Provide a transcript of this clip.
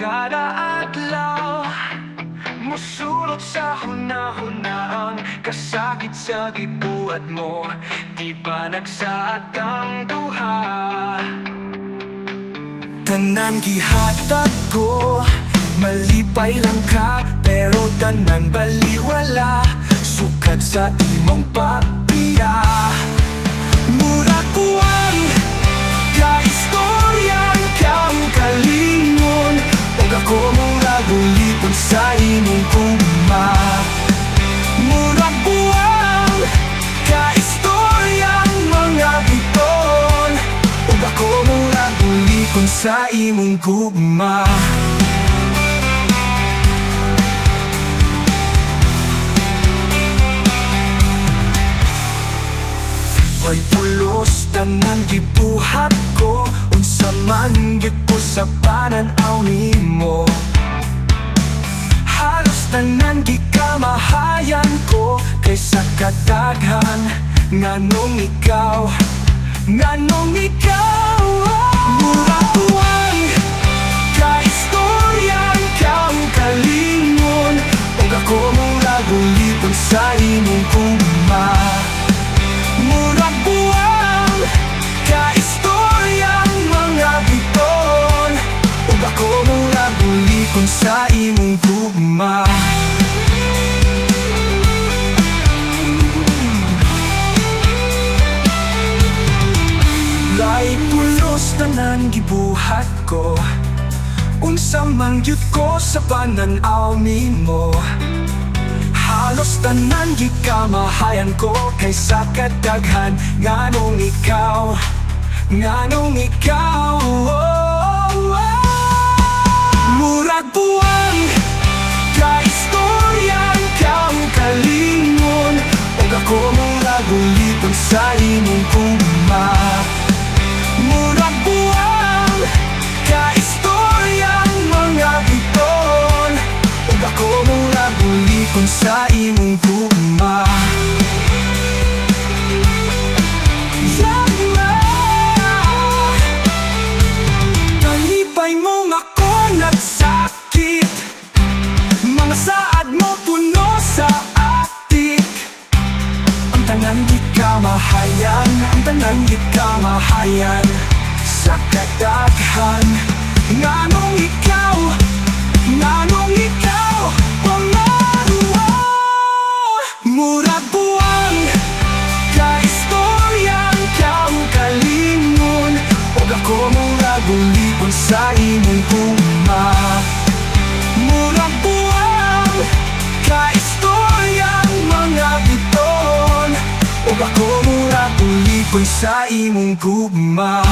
kada adlaw musulot sa hunahunaan, kasakit sa gibuhat mo, di ba nagsaad ang duha? Tanan gihatag ko, malipay lang ka, pero tanan baliwala, sukat sa imong papiya. Mura kuwang kaistoryan kang kalingon, ug ako mura gulipon sa imong gugma. Mura kuwang kaistoryang mga biton, ug ako mura gulipon sa imong gugma. May pulos tanan gibuhat ko, unsa man gyud ko sa pananaw nimo. Halos tanan gikamahayan ko, kaysa kadaghan nganong ikaw, nganong ikaw. Mura tuwang kaistoryan kang kalingon, ug ako mura gulipon sa imong gugma. Mura buwang kaistoryang mga biton, ug ako mura gulipon sa imong gugma. Lay pulos tanan gibuhat ko, unsa man gyud ko sa pananaw nimo. Halos tanan gikamahayan ko, kaysa kadaghan nganong ikaw, nganong ikaw. Murag buwang kaistoryan kang kalingon, ug ako mura gulipon sa imong gugma. Murag buwang kaistoryang mga biton, ug ako mura gulipon sa imong gugma. Kalipay mo ako nagsakit, mga saad mo puno sa atik. Ang tanan di kamahayan, ang tanan di kamahayan, sa kadaghan nganong ikaw, nganong ikaw. Mura buwang kaistoryan kang kalingon, ug ako mura gulipon sa imong gugma. Mura buwang kaistoryang mga biton, ug ako mura gulipon sa imong gugma.